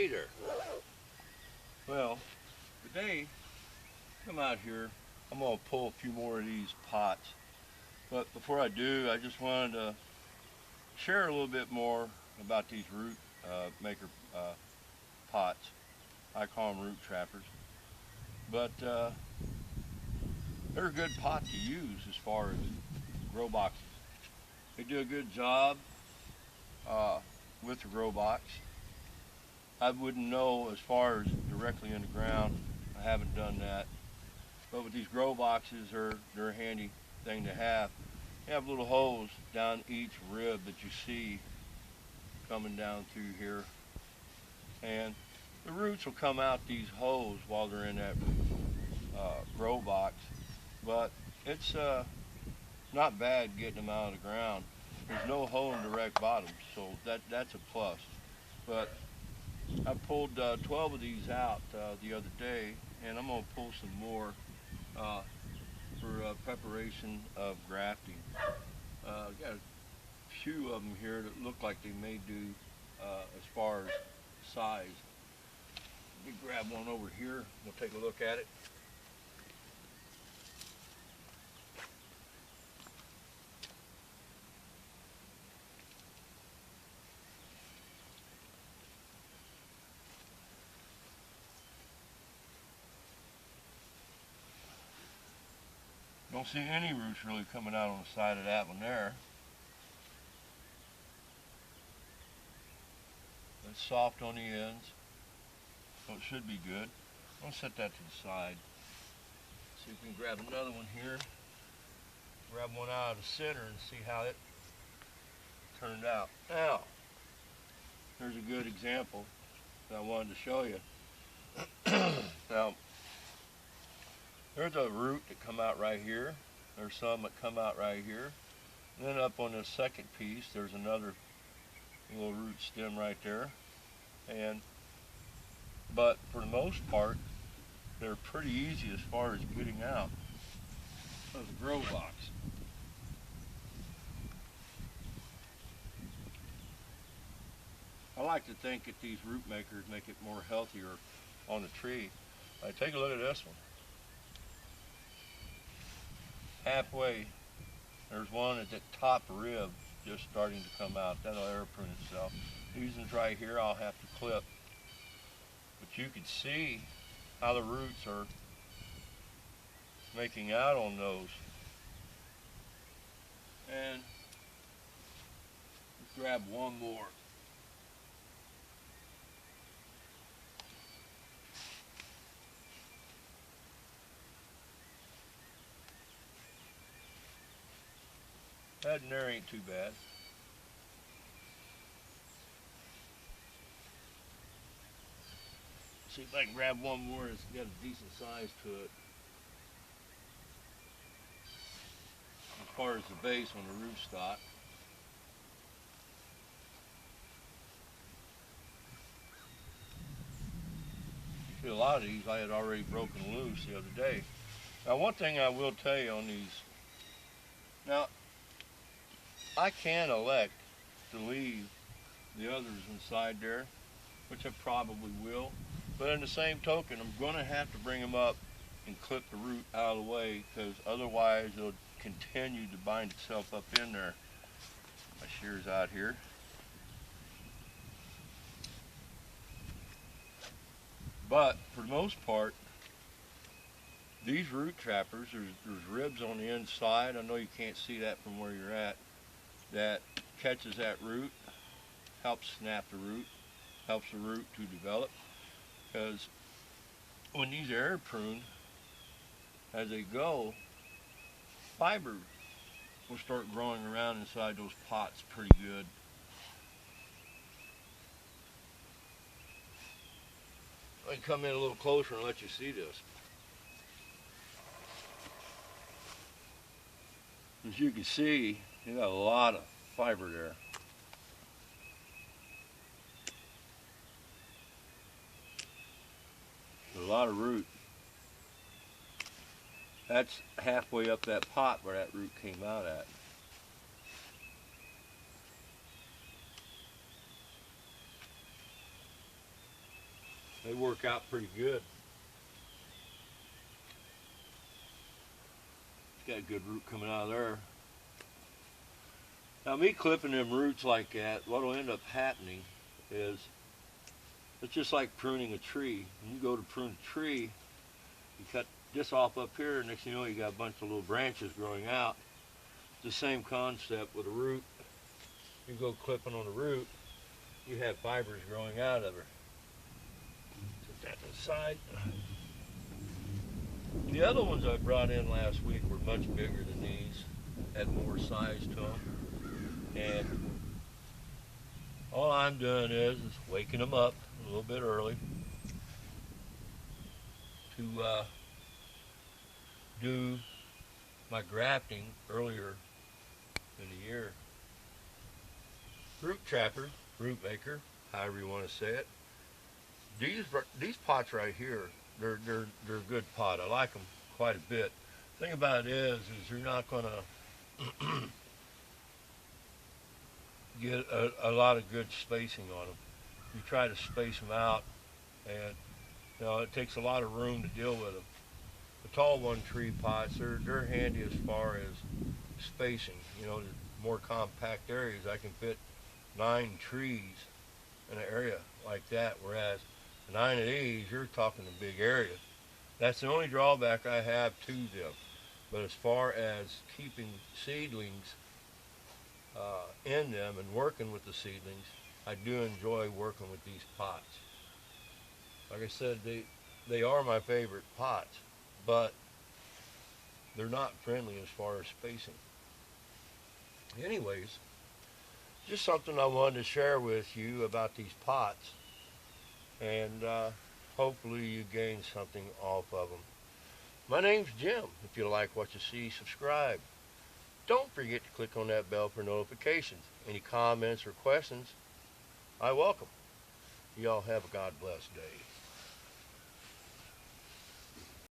Hey there. Well, today, come out here. I'm going to pull a few more of these pots. But before I do, I just wanted to share a little bit more about these root maker pots. I call them root trappers. But they're a good pot to use as far as grow boxes. They do a good job uh, with the grow box. I wouldn't know as far as directly in the ground. I haven't done that. But with these grow boxes, they're a handy thing to have. You have little holes down each rib that you see coming down through here. And the roots will come out these holes while they're in that grow box. But it's not bad getting them out of the ground. There's no hole in direct bottom, so that's a plus. But I pulled 12 of these out the other day, and I'm going to pull some more uh, for preparation of grafting. Got a few of them here that look like they may do as far as size. Let me grab one over here. We'll take a look at it. Don't see any roots really coming out on the side of that one there. It's soft on the ends, so it should be good. I'll set that to the side. See if we can grab another one here. Grab one out of the center and see how it turned out. Now, here's a good example that I wanted to show you. Now, there's a root that come out right here. There's some that come out right here. And then up on the second piece, there's another little root stem right there. But for the most part, they're pretty easy as far as getting out of the grow box. I like to think that these root makers make it more healthier on the tree. Take a look at this one. Halfway, there's one at the top rib just starting to come out. That'll air prune itself. These ones right here I'll have to clip. But you can see how the roots are making out on those. And let's grab one more. That in there ain't too bad. See if I can grab one more that's got a decent size to it. As far as the base on the rootstock. See, a lot of these I had already broken loose the other day. Now, one thing I will tell you on these, now, I can elect to leave the others inside there, which I probably will. But in the same token, I'm going to have to bring them up and clip the root out of the way, because otherwise it'll continue to bind itself up in there. My shear's out here. But for the most part, these root trappers, there's ribs on the inside. I know you can't see that from where you're at. That catches that root, helps snap the root, helps the root to develop. Because when these air prune, as they go, fiber will start growing around inside those pots pretty good. I can come in a little closer and let you see this. As you can see, you got a lot of fiber there. A lot of root. That's halfway up that pot where that root came out at. work out pretty good. It's got a good root coming out of there. Now me clipping them roots like that, what'll end up happening is it's just like pruning a tree. When you go to prune a tree, you cut this off up here, next thing you know you got a bunch of little branches growing out. It's the same concept with a root. You go clipping on the root, you have fibers growing out of her. Put that to the side. The other ones I brought in last week were much bigger than these, had more size to them. And all I'm doing is waking them up a little bit early to do my grafting earlier in the year. Root trapper, root maker, however you want to say it. These pots right here, they're a good pot. I like them quite a bit. The thing about it is you're not going to get a lot of good spacing on them. You try to space them out, and you know it takes a lot of room to deal with them. The tall one tree pots, they're handy as far as spacing. You know, the more compact areas, I can fit 9 trees in an area like that, whereas 9 of these, you're talking a big area. That's the only drawback I have to them. But as far as keeping seedlings in them and working with the seedlings, I do enjoy working with these pots. Like I said, they are my favorite pots, but they're not friendly as far as spacing. Anyways, just something I wanted to share with you about these pots, and hopefully you gain something off of them. My name's Jim. If you like what you see, subscribe. Don't forget to click on that bell for notifications. Any comments or questions, I welcome. Y'all have a God bless day.